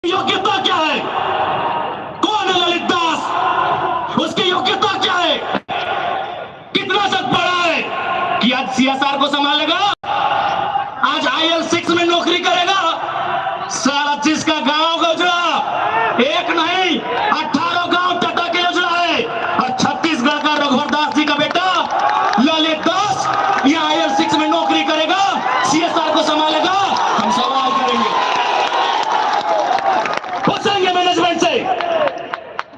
योग्यता क्या है? कौन है ललित दास? उसकी योग्यता क्या है? कितना तक पढ़ा है कि आज सीएसआर को संभालेगा? आज IL6 में नौकरी करेगा? सारा चीज का गांव का उजड़ा, एक नहीं 18 गांव टाटा के उजड़ा है। और छत्तीसगढ़ का रघुवर दास जी का बेटा ललित दास या IL6 में नौकरी करेगा, सीएसआर को संभालेगा? हम सवाल करेंगे, पूछेंगे मैनेजमेंट से।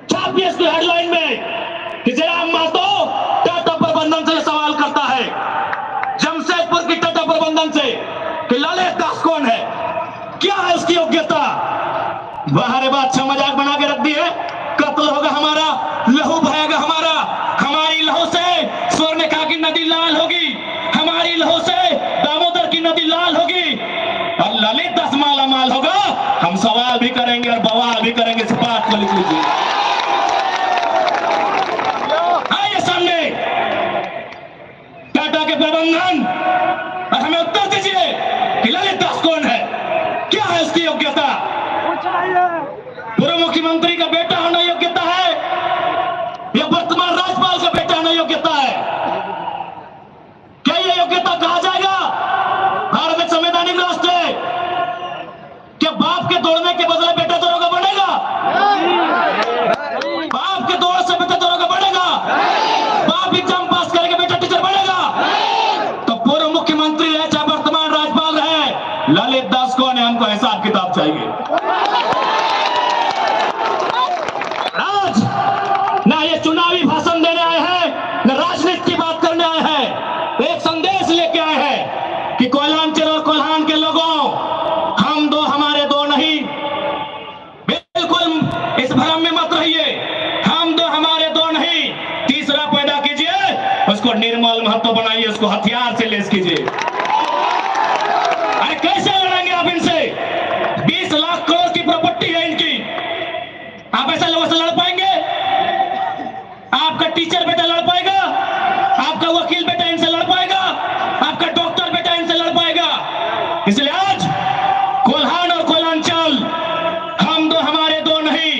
छापिए इसको हेडलाइन में कि जयराम महतो टाटा प्रबंधन से सवाल करता है, जमशेदपुर की टाटा प्रबंधन से, कि ललित दास कौन है, क्या है उसकी योग्यता? बाहर बात अच्छा मजाक बना के रख दी है। कत्ल होगा हमारा, लहू बहेगा हमारा, हमारी लहू से स्वर्णरेखा की नदी लाल होगी, हमारी लहू से दामोदर की नदी लाल होगी, और ललित दास माला माल होगा। हम सवाल भी करेंगे और बवाल भी करेंगे। इस बात को लिख लीजिए, आइए सामने टाटा के प्रबंधन, और हमें उत्तर दीजिए कि ललित दास कौन है, क्या है उसकी योग्यता? पूर्व मुख्यमंत्री का बेटा होना योग्यता है या वर्तमान राज्यपाल का बेटा होना योग्यता है? क्या यह योग्यता कहा जाएगा? भारत एक संवैधानिक राष्ट्र है। क्या बाप के दौड़ने के बदले बेटा दौड़ोगा बढ़ेगा? बाप के दौड़ से बेटा दौड़ोगा बढ़ेगा? बाप एग्जाम पास करके बेटा टीचर बढ़ेगा? तो पूर्व मुख्यमंत्री रहे चाहे वर्तमान राज्यपाल रहे, ललित दास कौन है, हमको हिसाब किताब चाहिए। आज ना ये चुनावी भाषण देने आए हैं, ना राजनीति की बात करने आए हैं। एक संदेश लेके आए हैं कि कोयलांचल और कोल्हान के लोगों, हम दो हमारे दो नहीं। बिल्कुल इस भ्रम में मत रहिए, हम दो हमारे दो नहीं। तीसरा पैदा कीजिए, उसको निर्मल महतो बनाइए, उसको हथियार से लेस कीजिए। अरे कैसे लड़ेंगे आप इनसे? 20 लाख करोड़ की प्रॉपर्टी है इनकी, आप ऐसा लोगों से लड़ पाएंगे? आपका टीचर बेटा लड़ पाएगा? आपका वकील बेटा इनसे लड़ पाएगा? आपका डॉक्टर बेटा इनसे लड़ पाएगा? इसलिए आज कोल्हान और कोयलांचल, हम दो हमारे दो नहीं।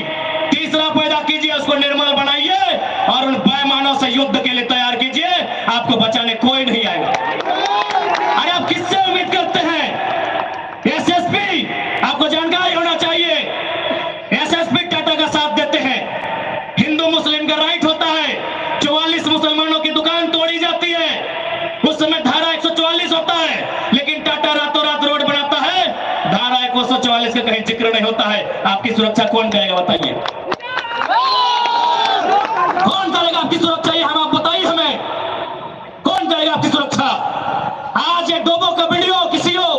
तीसरा पैदा कीजिए, उसको निर्मल बनाइए और उन बेईमानों से युद्ध के लिए तैयार कीजिए। आपको बचाने कोई नहीं आएगा। अरे आप किससे उम्मीद करते हैं? SSP, आपको जानकारी होना चाहिए, SSP टाटा का साथ देते हैं। हिंदू मुस्लिम का राइट होता है, 44 मुसलमानों की दुकान तोड़ी जाती है, उस समय धारा 144 होता है, लेकिन टाटा रातों रात रोड बनाता है, धारा 144 का कहीं जिक्र नहीं होता है। आपकी सुरक्षा कौन करेगा बताइए? कौन करेगा आपकी सुरक्षा? ये हम आप बताइए हमें, कौन करेगा आपकी सुरक्षा? आज ये डोबो का वीडियो किसी हो,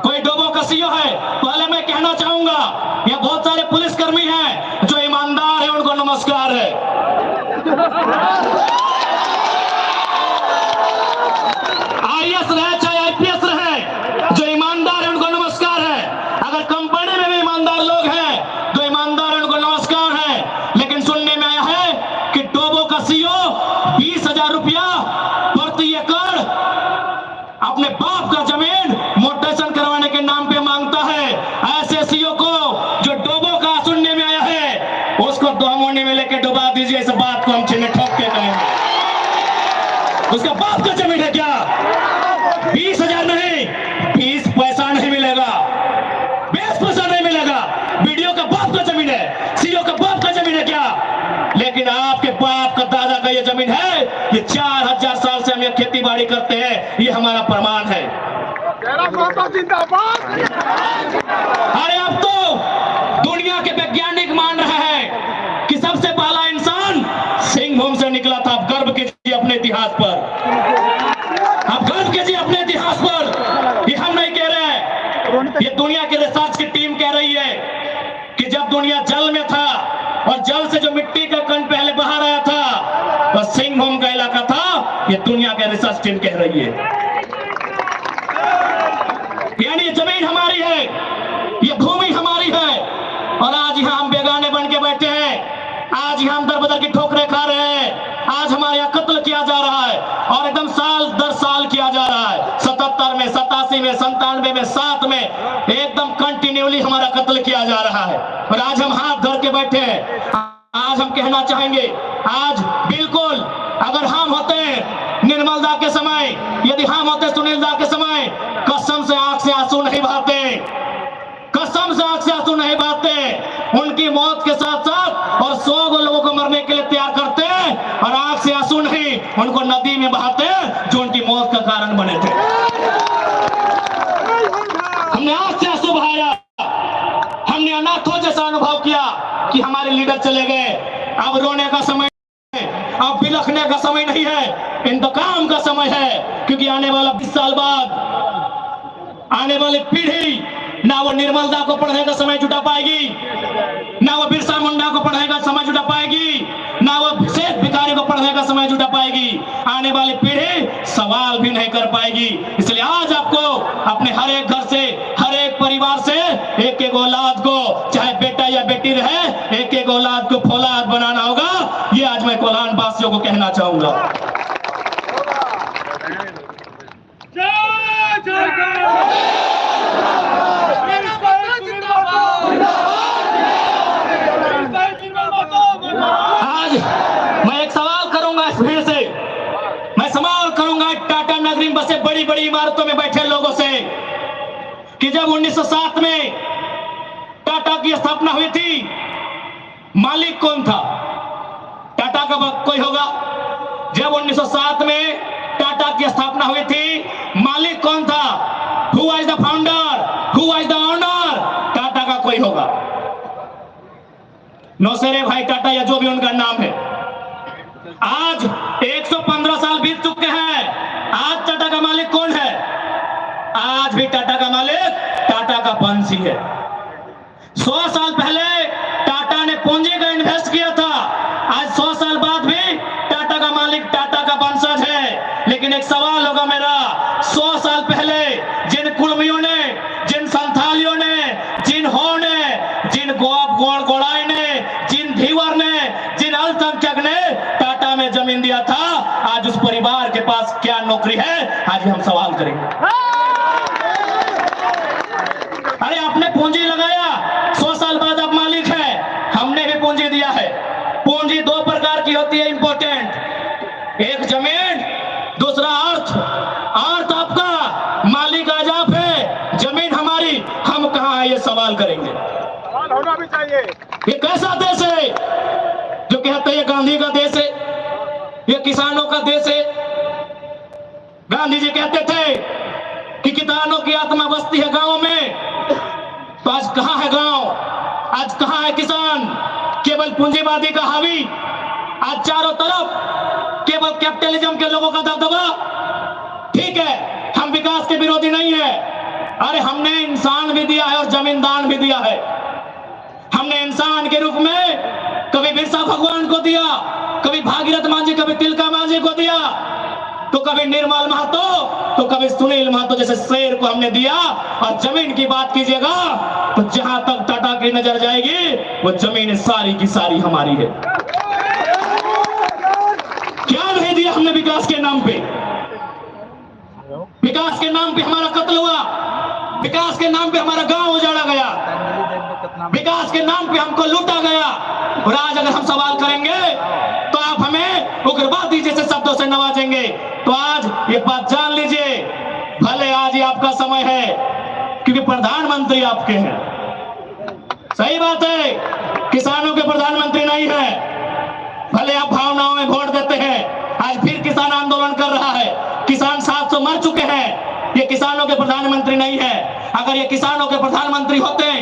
कोई डोबो का सीओ है, पहले मैं कहना चाहूंगा, ये बहुत सारे पुलिसकर्मी हैं जो ईमानदार है, उनको नमस्कार है। IAS रहे चाहे IPS रहे, जो ईमानदार है उनको नमस्कार है। अगर कंपनी में भी ईमानदार लोग हैं तो ईमानदार है, उनको नमस्कार है। लेकिन सुनने में आया है कि डोबो का सीओ 20,000 रुपया प्रति एकड़ अपने बाप का जमीन मोटेशन करवाने के नाम पे मांगता है। ऐसे सीओ को जो डोबो का सुनने में आया है, उसको दोमोनी में लेके डुबा दीजिए। इस बात को हम चिन्ह ठोक के कहेंगे, उसका बाप का जमीन है क्या? 20,000 नहीं, 20 पैसा नहीं मिलेगा, 20 पैसा नहीं मिलेगा। वीडियो का बाप का जमीन है, सीओ का बाप का जमीन है क्या? लेकिन आपके बाप का दादा का ये जमीन है। ये 4000 साल से हम ये खेती बाड़ी करते हैं, ये हमारा प्रमाण है। अरे अब तो दुनिया के वैज्ञानिक मान रहे हैं कि सबसे पहला इंसान सिंहभूम से निकला था। आप गर्व कीजिए अपने इतिहास पर, आप गर्व कीजिए अपने इतिहास पर। ये हम नहीं कह रहे हैं, ये दुनिया की रिसर्च की टीम कह रही है कि जब दुनिया जल में था और जल से जो मिट्टी का कण पहले बाहर आया था, वह सिंहभूम का इलाका था। ये दुनिया की रिसर्च टीम कह रही है। यानी ये जमीन हमारी है, ये भूमि हमारी है, और आज यहाँ हम बेगाने बन के बैठे हैं। आज यहाँ हम दर बदर की ठोकरें खा रहे हैं। आज हमारे यहाँ कत्ल किया जा रहा है और एकदम साल दर साल किया जा रहा है। 77 में, 87 में, 97 में, 7 में एकदम कंटिन्यूली हमारा कत्ल किया जा रहा है और आज हम हाथ धर के बैठे हैं। आज हम कहना चाहेंगे, आज बिल्कुल अगर हम होते निर्मल दा के समय, यदि हम होते सुनील दा के समय, कसम से आंख से आंसू नहीं बहाते, कसम से आंख से आंसू नहीं बहाते। उनकी मौत के साथ साथ और 100 लोगों को मरने के लिए तैयार करते और आंख से आंसू नहीं उनको नदी में बहाते जो उनकी मौत का कारण बने थे। हमने आंख से आंसू बहाया, हमने अनाथों जैसा अनुभव किया कि हमारे लीडर चले गए। अब रोने का समय, अब बिलखने का समय नहीं है, इंतकाम का समय है। क्योंकि आने वाला 20 साल बाद आने वाली पीढ़ी ना वो निर्मल दा को पढ़ने का समय जुटा पाएगी, ना वो बिरसा मुंडा को पढ़ने का समय जुटा पाएगी, ना वो शेख भिखारी को पढ़ने का समय जुटा पाएगी। आने वाली पीढ़ी सवाल भी नहीं कर पाएगी। इसलिए आज आपको अपने हर एक घर से, हर एक परिवार से एक एक औलाद को, चाहे बेटा या बेटी रहे, एक एक औलाद को फौलाद बनाना होगा। ये आज मैं कोल्हान वासियों को कहना चाहूंगा। आज मैं एक सवाल करूंगा इस भीड़ से, मैं सवाल करूंगा टाटा नगरी में बसे बड़ी बड़ी इमारतों में बैठे लोगों से कि जब 1907 में टाटा की स्थापना हुई थी, मालिक कौन था? टाटा का कोई होगा? जब 1907 में टाटा की स्थापना हुई थी, मालिक कौन था? Who was the founder? Who was the owner? Tata का कोई होगा? नौसेरे भाई टाटा या जो भी उनका नाम है। आज 115 साल बीत चुके हैं। आज टाटा का मालिक कौन है? आज भी टाटा का मालिक टाटा का वंशी है। 100 साल पहले टाटा ने पूंजी का इन्वेस्ट किया था, आज 100 साल बाद भी टाटा का मालिक टाटा का वंशज है। लेकिन एक सवाल होगा मेरा, 100 साल पहले जिन कुर्मियों ने, जिन संथालियों ने, जिन हो ने, जिन गोड़ाई ने, जिन धीवर ने, जिन अल्पसंख्यक ने टाटा में जमीन दिया था, आज उस परिवार के पास क्या नौकरी है? आज हम सवाल करेंगे। अरे आपने पूंजी लगाया, 100 साल बाद अब मालिक है। हमने भी पूंजी दिया है। पूंजी 2 प्रकार की होती है इंपॉर्टेंट, एक जमीन, दूसरा अर्थ। अर्थ आपका, मालिक आज आप है, जमीन हमारी, हम कहां है? ये सवाल करेंगे। होना भी चाहिए। ये कैसा देश है जो कहते हैं गांधी का देश है, ये किसानों का देश है? गांधी जी कहते थे कि किसानों की आत्मा बसती है गांव में, तो आज कहां है गांव? आज कहां है किसान? केवल पूंजीवादी का हावी, आज चारों तरफ केवल कैपिटलिज्म के लोगों का दबदबा। ठीक है, हम विकास के विरोधी नहीं है। अरे हमने इंसान भी दिया है और जमींदार भी दिया है। हमने इंसान के रूप में कभी बिरसा भगवान को दिया, कभी भागीरथ मांझी, कभी तिलका मांझी को दिया, तो कभी निर्मल महतो, तो कभी सुनील महतो जैसे शेर को हमने दिया। और जमीन की बात कीजिएगा तो जहां तक टाटा की नजर जाएगी वो जमीन सारी की सारी हमारी है। क्या नहीं दिया हमने विकास के नाम पे? विकास के नाम पे हमारा कत्ल हुआ, विकास के नाम पे हमारा गांव उजाड़ा गया, विकास के नाम पे हमको लूटा गया। और आज अगर हम सवाल करेंगे तो आप हमें उग्रवादी जैसे शब्दों से नवाजेंगे। तो आज ये बात जान लीजिए, भले आज ये आपका समय है क्योंकि प्रधानमंत्री आपके हैं, सही बात है, किसानों के प्रधानमंत्री नहीं है। भले आप भावनाओं में वोट देते हैं, आज फिर किसान आंदोलन कर रहा है, किसान 700 मर चुके हैं, ये किसानों के प्रधानमंत्री नहीं है। अगर ये किसानों के प्रधानमंत्री होते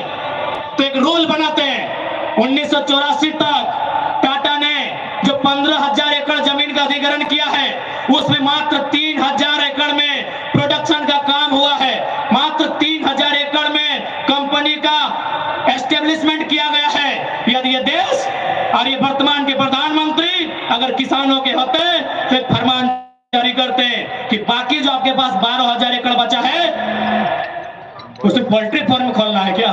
तो एक रूल बनाते हैं। 1984 तक टाटा ने जो 15,000 एकड़ जमीन का अधिग्रहण किया है, उसमें मात्र 3,000 एकड़ में प्रोडक्शन का काम हुआ है, मात्र 3,000 एकड़ में कंपनी का एस्टेब्लिशमेंट किया गया है। यदि ये देश और ये वर्तमान के प्रधानमंत्री अगर किसानों के होते तो एक फरमान जारी करते कि बाकी जो आपके पास 12,000 एकड़ बचा है उसे पोल्ट्री फार्म खोलना है क्या?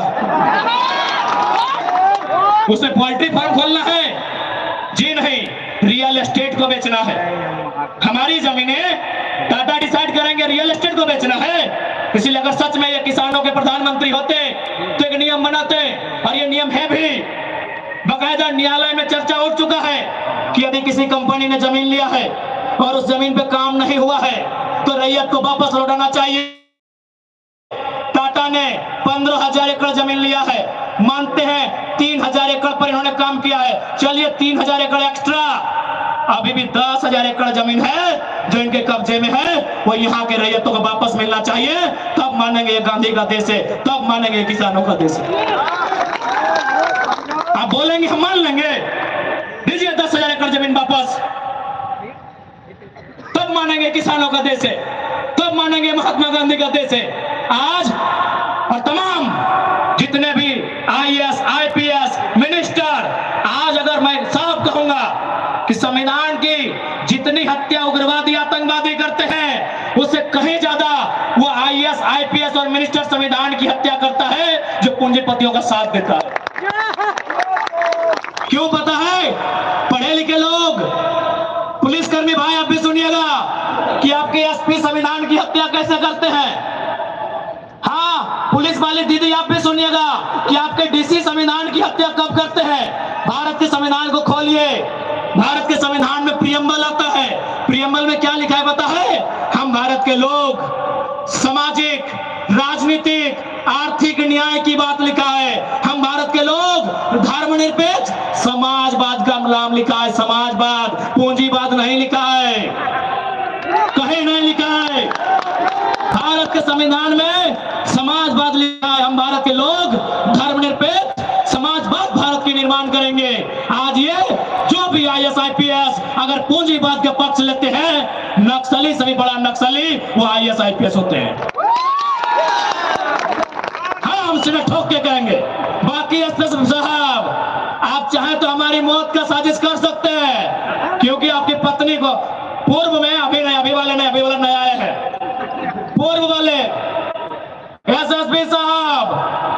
उसे पोल्ट्री फार्म खोलना है? जी नहीं, रियल एस्टेट को बेचना है। हमारी जमीनें टाटा डिसाइड करेंगे रियल एस्टेट को बेचना है। इसलिए अगर सच में ये किसानों के प्रधानमंत्री होते तो एक नियम बनाते, और ये नियम है भी, बकायदा न्यायालय में चर्चा उठ चुका है कि यदि किसी कंपनी ने जमीन लिया है और उस जमीन पे काम नहीं हुआ है तो रैयत को वापस लौटाना चाहिए। टाटा ने 15,000 एकड़ जमीन लिया है, मानते हैं 3,000 एकड़ पर इन्होंने काम किया है, चलिए 3,000 एकड़ एक्स्ट्रा, अभी भी 10,000 एकड़ जमीन है जो इनके कब्जे में है, वो यहाँ के रैयतों को वापस मिलना चाहिए। तब मानेंगे ये गांधी का देश है, तब मानेंगे किसानों का देश है। आप बोलेंगे हम मान लेंगे, दीजिए 10,000 एकड़ जमीन वापस, तब मानेंगे किसानों का देश है, तब मानेंगे महात्मा गांधी का देश है। आज और तमाम जितने भी आईएएस, आईपीएस, मिनिस्टर, आज अगर मैं साफ कहूंगा कि संविधान की जितनी हत्या उग्रवादी आतंकवादी करते हैं उससे कहीं ज्यादा वो आईएएस, आईपीएस और मिनिस्टर संविधान की हत्या करता है जो पूंजीपतियों का साथ देता है। क्यों पता है? पढ़े लिखे लोग, पुलिसकर्मी भाई आप भी सुनिएगा कि आपके एसपी संविधान की हत्या कैसे करते हैं। हाँ, पुलिस वाली दीदी आप भी सुनिएगा कि आपके डीसी संविधान की हत्या कब करते हैं। भारत के संविधान को खोलिए, भारत के संविधान में प्रियम्बल आता है, प्रियम्बल में क्या लिखा है पता है? हम भारत के लोग सामाजिक, राजनीतिक, आर्थिक न्याय की बात लिखा है। हम भारत के लोग धर्मनिरपेक्ष समाजवाद का नाम लिखा है, समाजवाद, पूंजीवाद नहीं लिखा है, कहीं नहीं लिखा है। भारत के संविधान में समाजवाद लिखा है। हम भारत के लोग धर्मनिरपेक्ष समाजवाद भारत की निर्माण करेंगे। आज ये जो भी आईएएस, आईपीएस अगर पूंजीवाद के पक्ष लेते हैं, नक्सली से भी बड़ा नक्सली वो आईएएस, आईपीएस होते हैं। हम सीधे ठोक के कहेंगे। बाकी एसपी साहब, आप चाहें तो हमारी मौत का साजिश कर सकते हैं, क्योंकि आपकी पत्नी को पूर्व में, अभी नहीं, अभी वाले नहीं, अभी वाला नया आया है, पूर्व वाले एसएसपी साहब,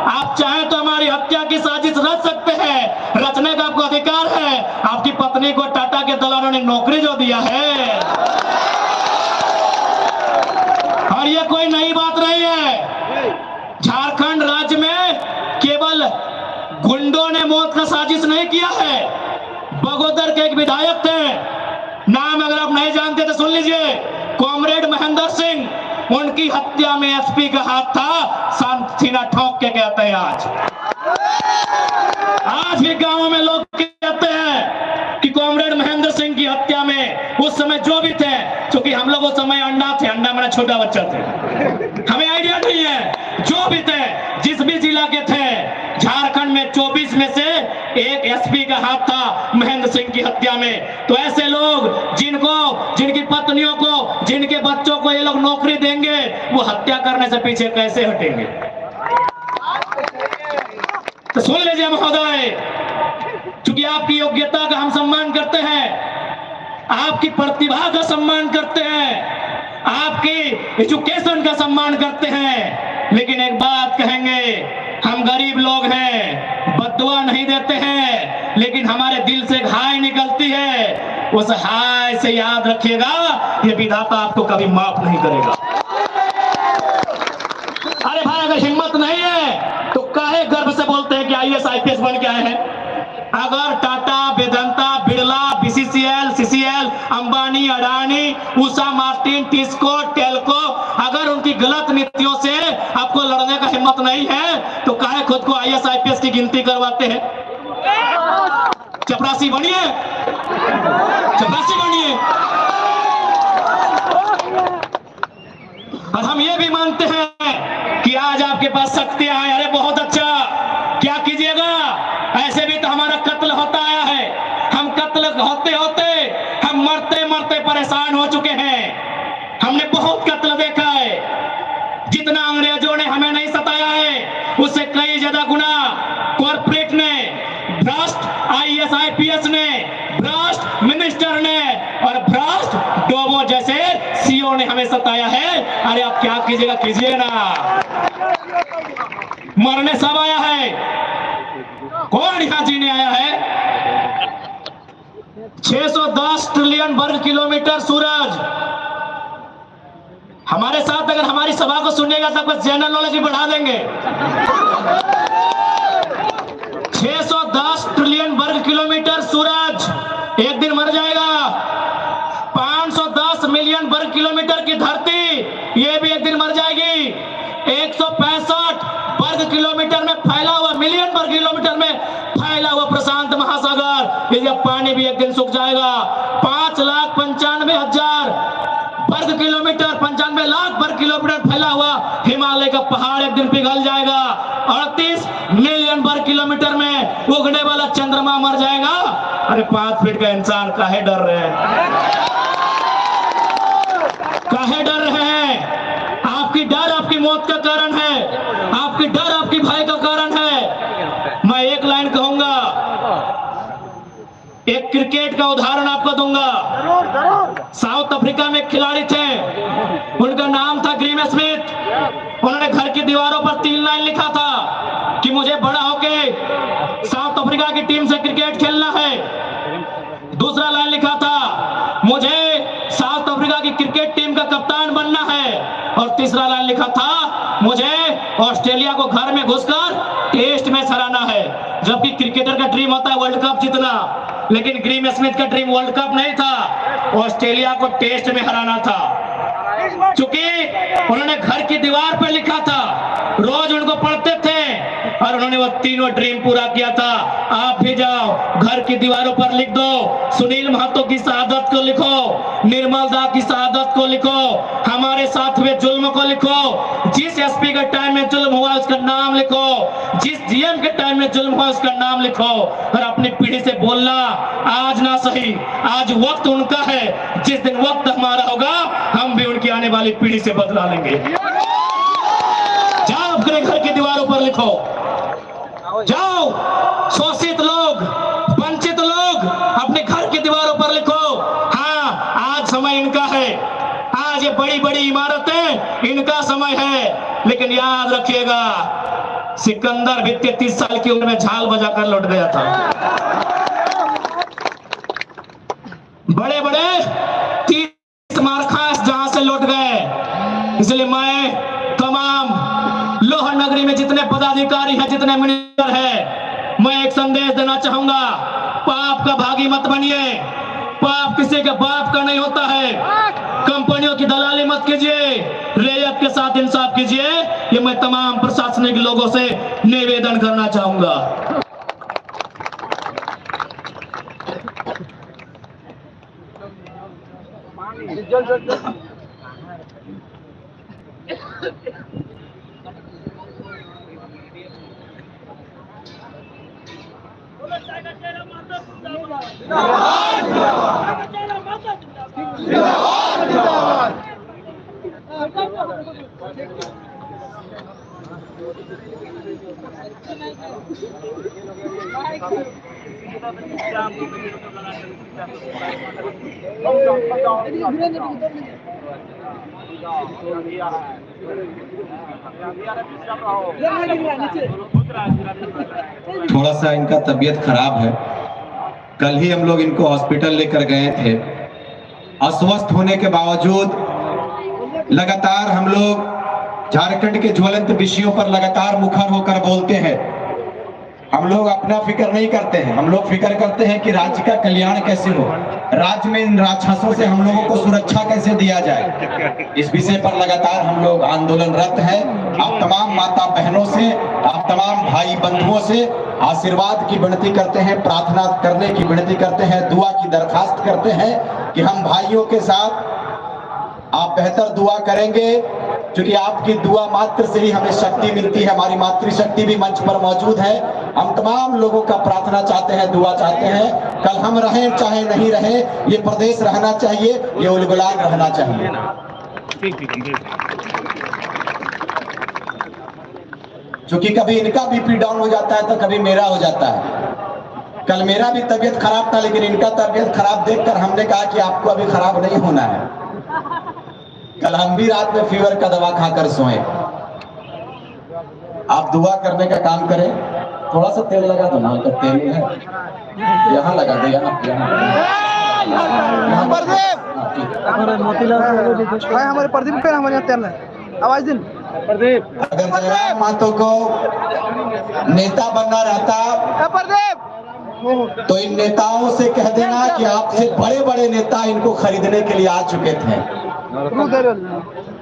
आप चाहें तो हमारी हत्या की साजिश रच सकते हैं, रचने का आपको अधिकार है। आपकी पत्नी को टाटा के दलालों ने नौकरी जो दिया है, और ये कोई नई बात नहीं है। झारखंड राज्य में केवल गुंडों ने मौत का साजिश नहीं किया है। बगोदर के एक विधायक थे, नाम अगर आप नहीं जानते तो सुन लीजिए, कॉमरेड महेंद्र सिंह, उनकी हत्या में एसपी का हाथ था। सीना ठोक के कहते हैं आज भी गांवों में लोग कहते हैं कि कॉमरेड महेंद्र सिंह की हत्या में उस समय जो भी थे, क्योंकि हम लोग उस समय अंडा थे, अंडा मेरा छोटा बच्चा थे, हमें आइडिया नहीं है, जो भी थे, जिस भी जिला के थे, झारखंड में 24 में से एक एसपी का हाथ था महेंद्र सिंह की हत्या में। तो ऐसे लोग जिनको, जिनकी पत्नियों को, जिनके बच्चों को ये लोग नौकरी देंगे, वो हत्या करने से पीछे कैसे हटेंगे? तो सुन लीजिए महोदय, क्योंकि आपकी योग्यता का हम सम्मान करते हैं, आपकी प्रतिभा का सम्मान करते हैं, आपकी एजुकेशन का सम्मान करते हैं, लेकिन एक बात कहेंगे, हम गरीब लोग हैं, बद्दुआ नहीं देते हैं, लेकिन हमारे दिल से हाय निकलती है, उस हाय से याद रखिएगा, ये विधाता आपको कभी माफ नहीं करेगा। अरे भाई, अगर हिम्मत नहीं है तो काहे गर्व से बोलते हैं कि आईएएस, आईपीएस बन के आए हैं? अगर Tata, Vedanta, Birla, BCCL, CCL, Ambani, Adani, Usha Martin, TISCO, Telco, अगर उनकी गलत नीतियों से आपको लड़ने का हिम्मत नहीं है तो काहे खुद को आईएएस, आईपीएस की गिनती करवाते हैं? चपरासी बनिए, चपरासी बनिए। और हम ये भी मानते हैं कि आज आपके पास शक्तियां हैं। अरे बहुत अच्छा, क्या कीजिएगा? ऐसे भी तो हमारा कत्ल होता आया है, हम कत्ल होते होते हम मरते मरते परेशान हो चुके हैं। हमने बहुत कत्ल देखा है, जितना अंग्रेजों ने हमें नहीं सताया है उससे कई ज्यादा गुना कॉर्पोरेट ने, भ्रष्ट आईएएस, आईपीएस ने, भ्रष्ट मिनिस्टर ने और भ्रष्ट डोबो जैसे सीओ ने हमें सताया है। अरे आप क्या कीजिएगा, कीजिए ना, मरने सब आया है, कौन यहाँ जीने आया है? 610 ट्रिलियन वर्ग किलोमीटर सूरज। हमारे साथ अगर हमारी सभा को सुनिएगा तो आपका जनरल नॉलेज भी बढ़ा देंगे। 610 ट्रिलियन वर्ग किलोमीटर सूरज एक दिन मर जाएगा। 510 मिलियन वर्ग किलोमीटर की धरती ये भी एक दिन मर जाएगी। 165 वर्ग किलोमीटर में फैला हुआ, मिलियन वर्ग किलोमीटर में फैला हुआ प्रशांत महासागर, इसका पानी भी एक दिन सूख जाएगा। 5,95,000 वर्ग किलोमीटर, 95 लाख वर्ग किलोमीटर फैला हुआ हिमालय का पहाड़ एक दिन पिघल जाएगा। 38 मिलियन वर्ग किलोमीटर में उगने वाला चंद्रमा मर जाएगा। अरे 5 फीट का इंसान काहे डर रहे हैं, काहे डर रहे हैं? आपकी डर आपकी मौत का कारण है, आपकी डर आपकी भय का कारण है। मैं एक लाइन कहूंगा, एक क्रिकेट का उदाहरण आपको दूंगा। साउथ अफ्रीका में एक खिलाड़ी थे, उनका नाम था ग्रीम स्मिथ। उन्होंने घर की दीवारों पर 3 लाइन लिखा था कि मुझे बड़ा होके साउथ अफ्रीका की टीम से क्रिकेट खेलना है। दूसरा लाइन लिखा था मुझे साउथ अफ्रीका की क्रिकेट टीम का कप्तान बनना है। और तीसरा लाइन लिखा था मुझे ऑस्ट्रेलिया को घर में घुसकर टेस्ट मैच हराना है। जबकि क्रिकेटर का ड्रीम होता है वर्ल्ड कप जीतना, लेकिन ग्रीम स्मिथ का ड्रीम वर्ल्ड कप नहीं था, ऑस्ट्रेलिया को टेस्ट में हराना था। क्योंकि उन्होंने घर की दीवार पर लिखा था, रोज उनको पढ़ते थे और उन्होंने वो तीनों ड्रीम पूरा किया था। आप भी जाओ, घर की दीवारों पर लिख दो, सुनील महतो की शहादत को लिखो, निर्मल दा की शहादत को लिखो, हमारे साथ हुए जुल्म को लिखो, जिस एसपी के टाइम में जुल्म हुआ उसका नाम लिखो, जिस जीएम के टाइम में जुल्म हुआ उसका नाम लिखो। और अपनी पीढ़ी से बोलना आज ना सही, आज वक्त उनका है, जिस दिन वक्त हमारा होगा हम भी उनकी आने वाली पीढ़ी से बदला लेंगे। जाओ अपने घर की दीवारों पर लिखो, जाओ शोषित लोग, वंचित लोग अपने घर की दीवारों पर लिखो। हाँ, आज समय इनका है, आज ये बड़ी बड़ी इमारतें इनका समय है। लेकिन याद रखिएगा, सिकंदर भी 33 साल की उम्र में झाल बजाकर लौट गया था। बड़े बड़े 30 मारखास जहां से लौट गए। इसलिए मैं तमाम लोहर नगरी में जितने पदाधिकारी हैं, जितने मिनिस्टर हैं, मैं एक संदेश देना चाहूंगा, पाप का भागी मत बनिए। पाप किसी के बाप का नहीं होता है। कंपनियों की दलाली मत कीजिए, रैयत के साथ इंसाफ कीजिए। ये मैं तमाम प्रशासनिक लोगों से निवेदन करना चाहूंगा। थोड़ा सा इनका तबीयत खराब है। कल ही हम लोग इनको हॉस्पिटल लेकर गए थे। अस्वस्थ होने के बावजूद लगातार हम लोग झारखंड के ज्वलंत विषयों पर लगातार मुखर होकर बोलते हैं। हम लोग अपना फिक्र नहीं करते हैं, हम लोग फिक्र करते हैं कि राज्य का कल्याण कैसे हो, राज्य में इन राक्षसों से हम लोगों को सुरक्षा कैसे दिया जाए। इस विषय पर लगातार हम लोग आंदोलनरत हैं। आप तमाम माता बहनों से, आप तमाम भाई बंधुओं से आशीर्वाद की विनती करते हैं, प्रार्थना करने की विनती करते हैं, दुआ की दरखास्त करते हैं कि हम भाइयों के साथ आप बेहतर दुआ करेंगे, क्योंकि आपकी दुआ मात्र से ही हमें शक्ति मिलती है। हमारी मातृशक्ति भी मंच पर मौजूद है। हम तमाम लोगों का प्रार्थना चाहते हैं, दुआ चाहते हैं। कल हम रहें चाहे नहीं रहें, ये प्रदेश रहना चाहिए, ये उलगुलान रहना चाहिए। क्योंकि कभी इनका बीपी डाउन हो जाता है तो कभी मेरा हो जाता है। कल मेरा भी तबीयत खराब था, लेकिन इनका तबीयत खराब देखकर हमने कहा कि आपको अभी खराब नहीं होना है। कल हम भी रात में फीवर का दवा खाकर सोए। आप दुआ करने का काम करें। थोड़ा सा तेल लगा दो ना, हल्का तेल है, यहाँ लगा दे, यहाँ हमारे प्रदीप पे हमारे यहाँ तेल है, आवाज दिन प्रदीप। अगर जयराम महतो को नेता बनना रहता प्रदीप तो इन नेताओं से कह देना कि आपसे बड़े बड़े नेता इनको खरीदने के लिए आ चुके थे।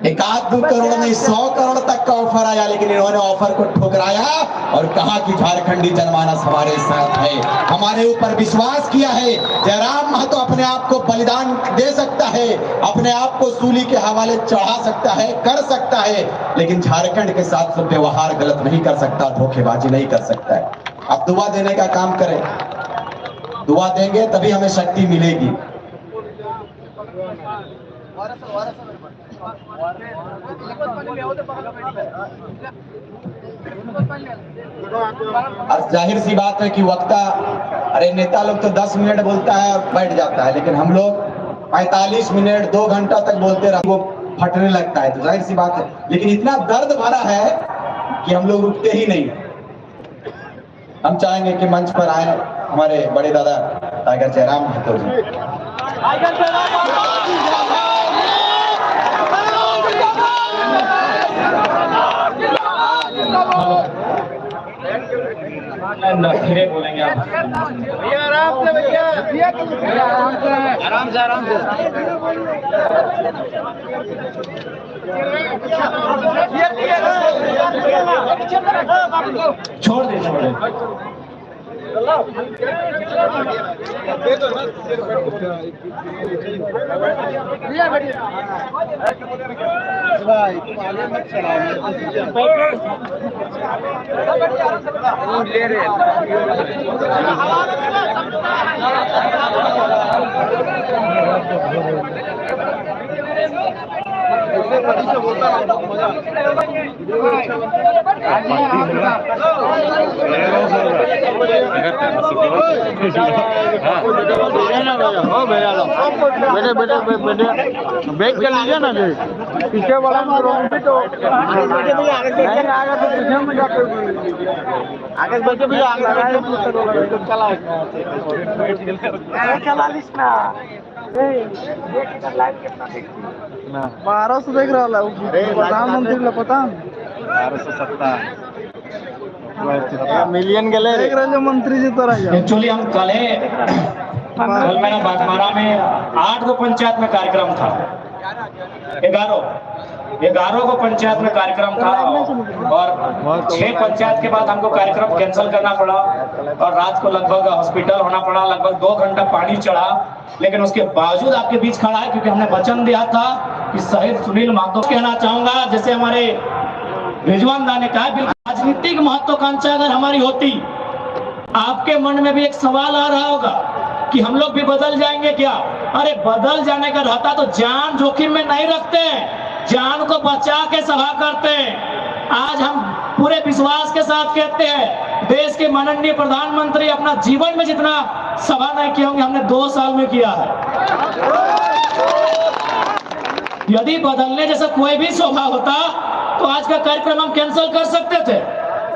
1-2 करोड़ नहीं 100 करोड़ तक का ऑफर आया, लेकिन इन्होंने ऑफर को ठुकराया और कहा कि झारखंडी जनमानस हमारे साथ है, हमारे ऊपर विश्वास किया है। जयराम महतो अपने आप को बलिदान दे सकता है, अपने आप को सूली के हवाले चढ़ा सकता है, कर सकता है, लेकिन झारखंड के साथ व्यवहार गलत नहीं कर सकता, धोखेबाजी नहीं कर सकता है। आप दुआ देने का काम करें, दुआ देंगे तभी हमें शक्ति मिलेगी। और जाहिर सी बात है कि वक्ता, अरे नेता लोग तो 10 मिनट बोलता है और बैठ जाता है, लेकिन हम लोग 45 मिनट 2 घंटा तक बोलते रहे, वो फटने लगता है, तो जाहिर सी बात है। लेकिन इतना दर्द भरा है कि हम लोग रुकते ही नहीं। हम चाहेंगे कि मंच पर आए हमारे बड़े दादा टाइगर जयराम महतो जी। धीरे बोलेंगे आप, आराम से भैया, आराम से छोड़ दे बैठ कर लीजिए ना, पीछे वाला तो आगे बैठे भी चला 1200 देख रहा है प्रधानमंत्री लोग, पता 1270 मिलियन गले देख रहे जो मंत्री जी तो रह। एक्चुअली हम कल मेरा बागमारा में 8 गो पंचायत में कार्यक्रम था, 11 को पंचायत में कार्यक्रम था, और 6 पंचायत के बाद हमको कार्यक्रम कैंसिल करना पड़ा और रात को लगभग हॉस्पिटल होना पड़ा, लगभग 2 घंटा पानी चढ़ा, लेकिन उसके बावजूद आपके बीच खड़ा है क्योंकि हमने वचन दिया था कि शहीद सुनील महतो। कहना चाहूंगा जैसे हमारे रिजवान दा ने कहा, राजनीतिक महत्वाकांक्षा अगर हमारी होती, आपके मन में भी एक सवाल आ रहा होगा कि हम लोग भी बदल जाएंगे क्या? अरे बदल जाने का रहता तो जान जोखिम में नहीं रखते, जान को बचा के सभा करते। आज हम पूरे विश्वास के साथ कहते हैं, देश के माननीय प्रधानमंत्री अपना जीवन में जितना सभा नहीं किए होंगे, हमने 2 साल में किया है। यदि बदलने जैसा कोई भी सभा होता तो आज का कार्यक्रम हम कैंसिल कर सकते थे,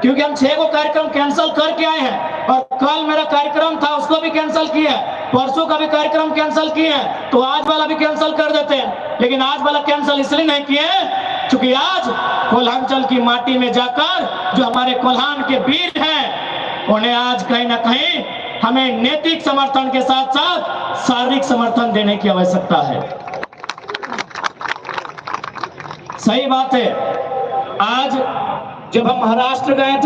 क्योंकि हम 6 को कार्यक्रम कैंसिल करके आए हैं, और कल मेरा कार्यक्रम था उसको भी कैंसिल किया है, परसों का भी कार्यक्रम कैंसिल किए हैं, तो आज वाला भी कैंसिल कर देते हैं। लेकिन आज वाला कैंसिल इसलिए नहीं किए क्योंकि आज कोल्हांचल की माटी में जाकर जो हमारे कोल्हान के वीर हैं, उन्हें आज कहीं ना कहीं हमें नैतिक समर्थन के साथ साथ शारीरिक समर्थन देने की आवश्यकता है। सही बात है, आज जब हम महाराष्ट्र गए थे